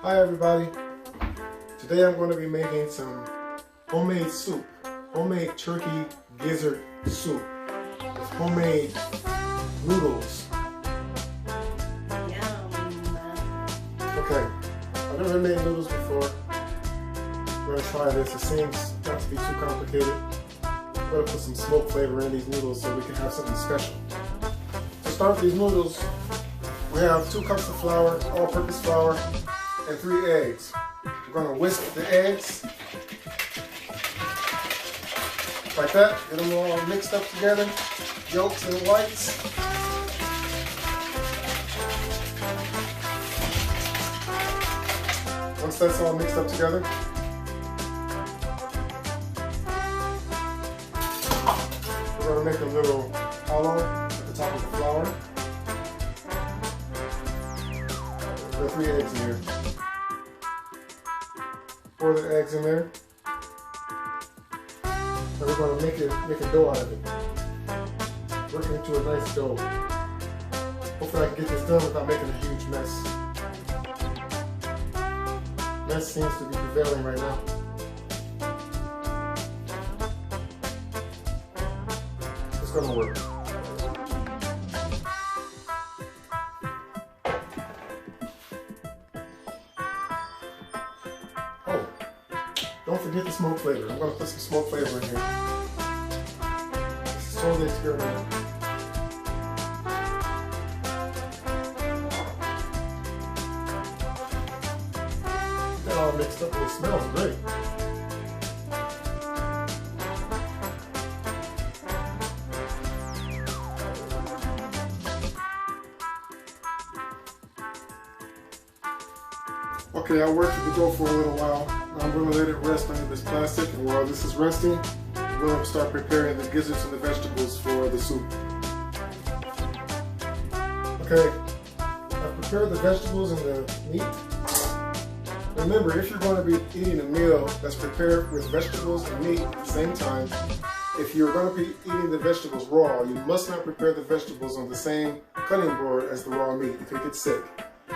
Hi everybody. Today I'm going to be making some homemade soup, homemade turkey gizzard soup with homemade noodles. Yum. Okay, I've never made noodles before. I'm going to try this. It seems not to be too complicated. I'm going to put some smoke flavor in these noodles so we can have something special. To start these noodles, we have 2 cups of flour, all-purpose flour, and 3 eggs. We're going to whisk the eggs like that, get them all mixed up together, yolks and whites. Once that's all mixed up together, we're going to make a little hollow at the top of the flour. There are 3 eggs in here. Pour the eggs in there. And we're going to make a dough out of it. Work it into a nice dough. Hopefully I can get this done without making a huge mess. Mess seems to be prevailing right now. It's going to work. Oh, don't forget the smoke flavor. I'm going to put some smoke flavor in here. This is totally experimental. Get that all mixed up. It smells great. Okay, I worked with the dough for a little while. Now I'm going to let it rest under this plastic, and while this is resting, I'm going to start preparing the gizzards and the vegetables for the soup. Okay, I've prepared the vegetables and the meat. Remember, if you're going to be eating a meal that's prepared with vegetables and meat at the same time, if you're going to be eating the vegetables raw, you must not prepare the vegetables on the same cutting board as the raw meat. You could get sick.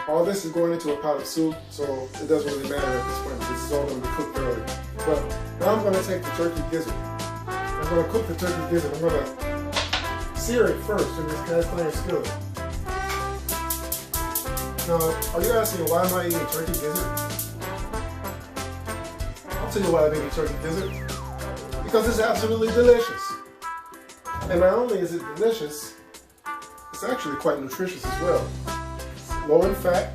All this is going into a pot of soup, so it doesn't really matter at this point. This is all going to be cooked early. But now I'm going to take the turkey gizzard. I'm going to cook the turkey gizzard. I'm going to sear it first in this cast iron skillet. Now, are you asking why am I eating turkey gizzard? I'll tell you why I'm eating turkey gizzard. Because it's absolutely delicious. And not only is it delicious, it's actually quite nutritious as well. Low in fat,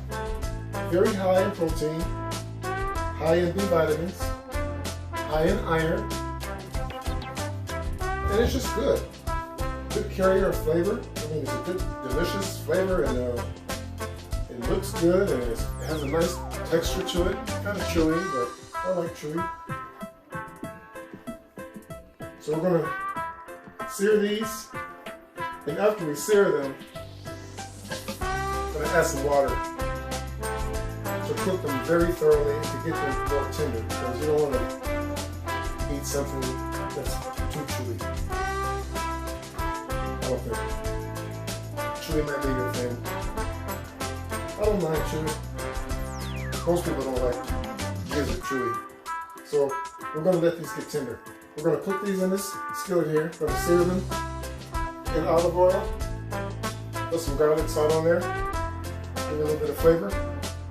very high in protein, high in B vitamins, high in iron, and it's just good. Good carrier of flavor. I mean, it's a good, delicious flavor, and it looks good, and it has a nice texture to it. Kind of chewy, but I like chewy. So we're going to sear these, and after we sear them, I'm going to add some water to cook them very thoroughly to get them more tender, because you don't want to eat something that's too chewy. I don't think. Chewy might be your thing. I don't mind chewy. Most people don't like gizzard chewy. So we're going to let these get tender. We're going to cook these in this skillet here. We're going to sear them in olive oil. Put some garlic salt on there. Give it a little bit of flavor.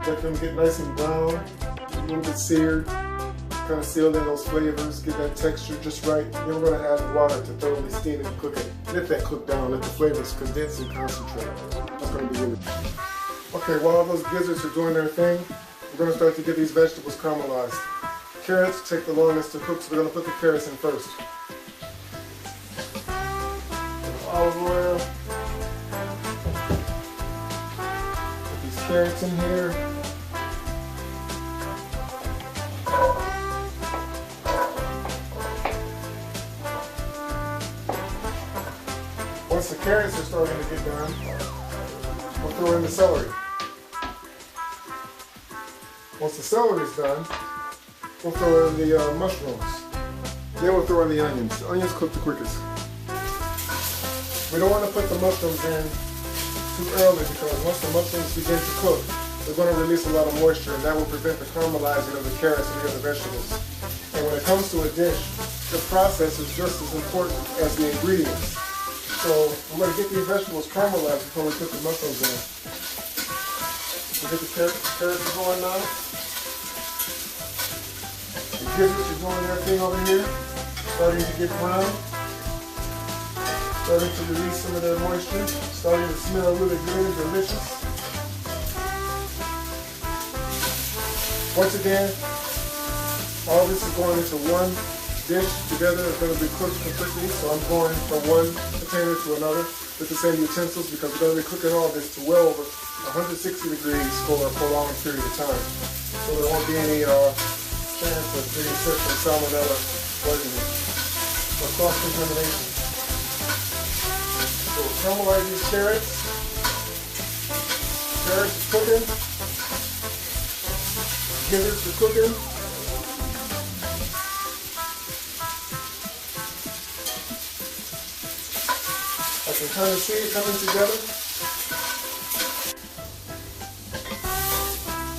Let them get nice and brown, a little bit seared. Kind of seal in those flavors, get that texture just right. Then we're going to add the water to thoroughly steam it and cook it. Let that cook down, let the flavors condense and concentrate. That's going to be really good. Okay, while those gizzards are doing their thing, we're going to start to get these vegetables caramelized. Carrots take the longest to cook, so we're going to put the carrots in first. Olive oil. Carrots in here. Once the carrots are starting to get done, we'll throw in the celery. Once the celery is done, we'll throw in the mushrooms. Then we'll throw in the onions. The onions cook the quickest. We don't want to put the mushrooms in too early, because once the mushrooms begin to cook, we're going to release a lot of moisture, and that will prevent the caramelizing of the carrots and the other vegetables. And when it comes to a dish, the process is just as important as the ingredients. So we're going to get these vegetables caramelized before we put the mushrooms in. We get the carrots going now. The gizzards are doing their thing over here, starting to get brown, starting to release some of their moisture, starting to smell really good and delicious. Once again, all this is going into one dish together. It's going to be cooked completely, so I'm going from one container to another with the same utensils because we're going to be cooking all this to well over 160 degrees for a prolonged period of time. So there won't be any chance of getting sick from salmonella poisoning or cross-contamination. So we'll caramelize these carrots. Carrots are cooking. Gizzards are cooking. I can kind of see it coming together.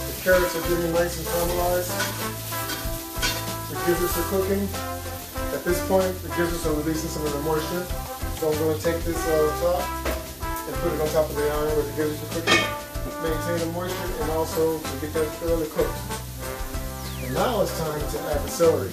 The carrots are getting nice and caramelized. The gizzards are cooking. At this point, the gizzards are releasing some of the moisture. So I'm going to take this top and put it on top of the iron where the gizzards are cooking. Maintain the moisture and also to get that thoroughly cooked. And now it's time to add the celery.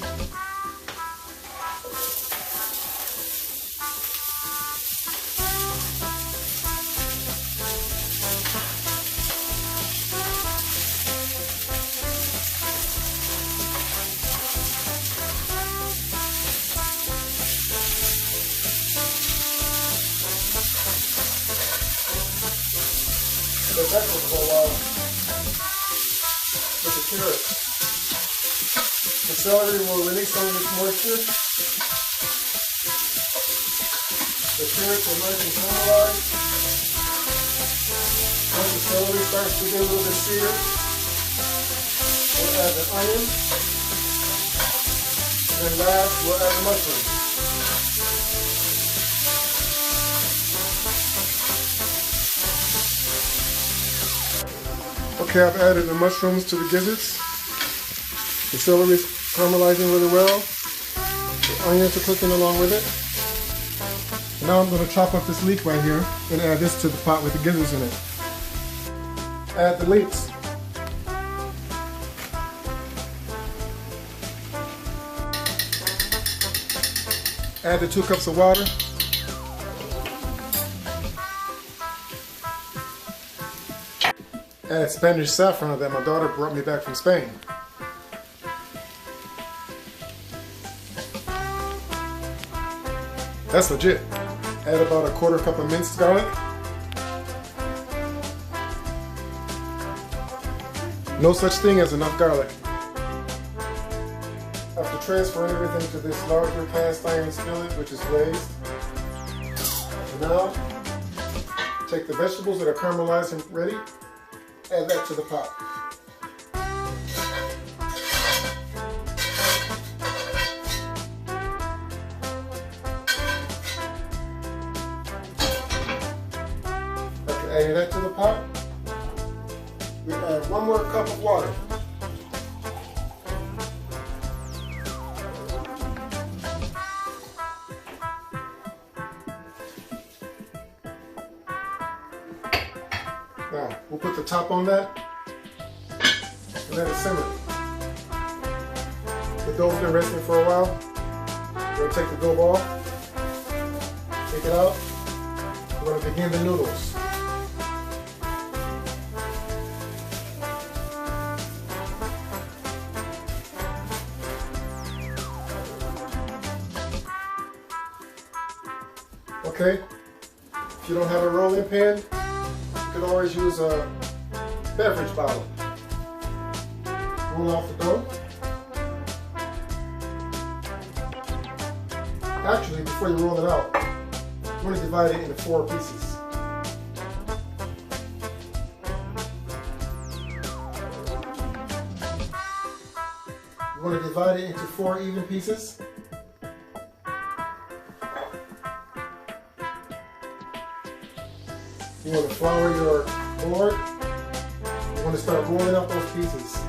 Go back for a while with the carrot. The celery will release some of its moisture. The carrots are nice and caramelized. Once the celery starts to get a little bit seared, we'll add the onion. And then last, we'll add the mushrooms. Okay, I've added the mushrooms to the gizzards. The celery is caramelizing really well. The onions are cooking along with it. Now I'm going to chop up this leek right here and add this to the pot with the gizzards in it. Add the leeks. Add the 2 cups of water. Add Spanish saffron that my daughter brought me back from Spain. That's legit. Add about a 1/4 cup of minced garlic. No such thing as enough garlic. After transferring everything to this larger cast iron skillet, which is glazed, now take the vegetables that are caramelized and ready. Add that to the pot. After adding that to the pot, we add 1 more cup of water. Now, we'll put the top on that and let it simmer. The dough's been resting for a while. We're going to take the dough off, take it out. We're going to begin the noodles. Okay, if you don't have a rolling pin, you can always use a beverage bottle. Roll off the dough. Actually, before you roll it out, you want to divide it into 4 pieces. You want to divide it into 4 even pieces. You want to flour your board. You want want to start rolling out those pieces.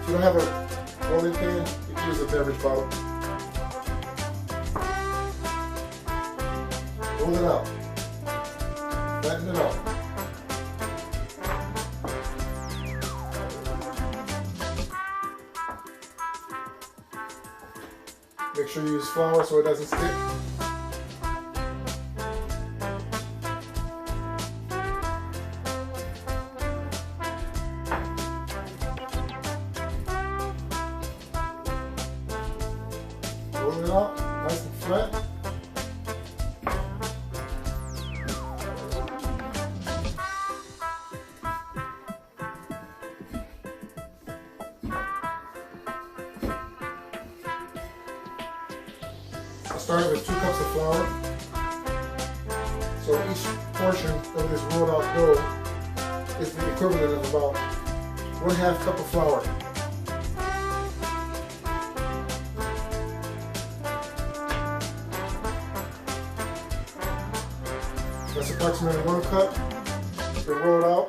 If you don't have a rolling pin, you can use a beverage bottle. Roll it out. Flatten it out. Make sure you use flour so it doesn't stick. Roll it out, nice and flat. I started with 2 cups of flour. So each portion of this rolled out dough is the equivalent of about 1/2 cup of flour. That's approximately 1 cup. Been rolled out.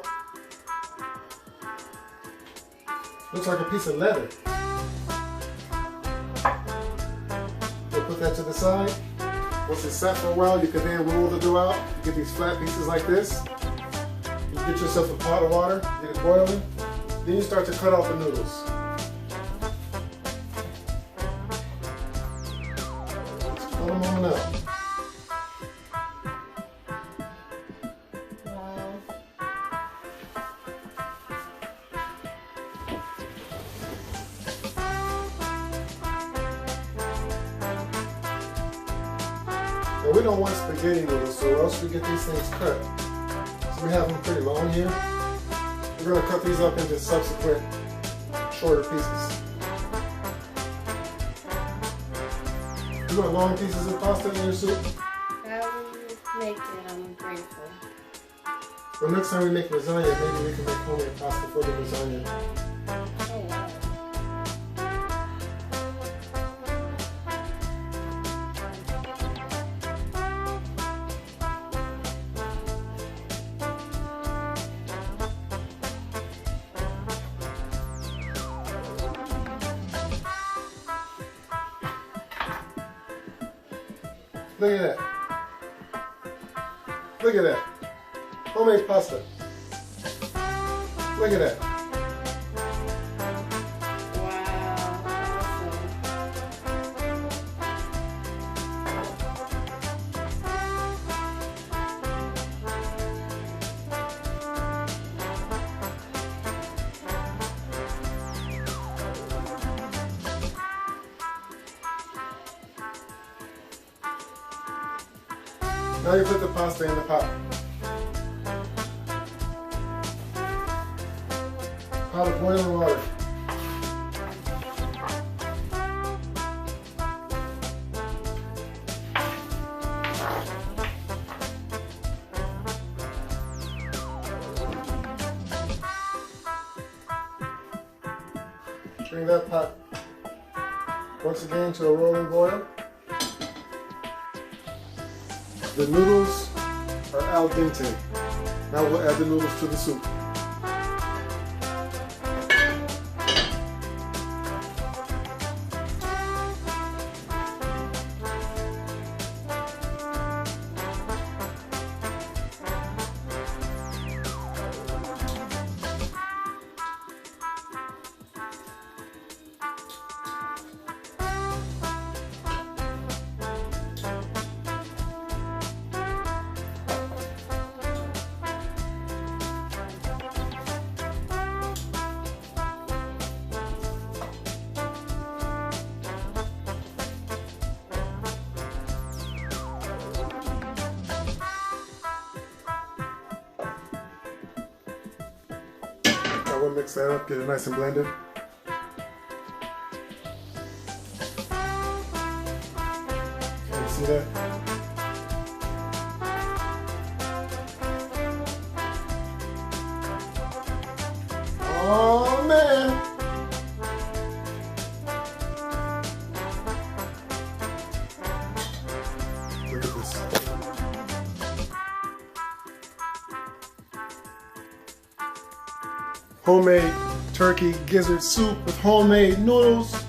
Looks like a piece of leather. We'll put that to the side. Once it's sat for a while, you can then roll the dough out. You get these flat pieces like this. You get yourself a pot of water, get it boiling. Then you start to cut out the noodles. Just cut them on out. Now we don't want spaghetti noodles, so else we get these things cut. So we have them pretty long here. We're going to cut these up into subsequent shorter pieces. You want long pieces of pasta in your soup? That would make it, I'm grateful. Well, next time we make lasagna, maybe we can make homemade pasta for the lasagna. Oh, wow. Look at that. Look at that. Homemade pasta. Look at that. Wow, awesome. Now you put the pasta in the pot. Pot of boiling water. Bring that pot once again to a rolling boil. The noodles are al dente. Now we'll add the noodles to the soup. I will mix that up, get it nice and blended. Can you see that? Oh man! Look at this. homemade turkey gizzard soup with homemade noodles.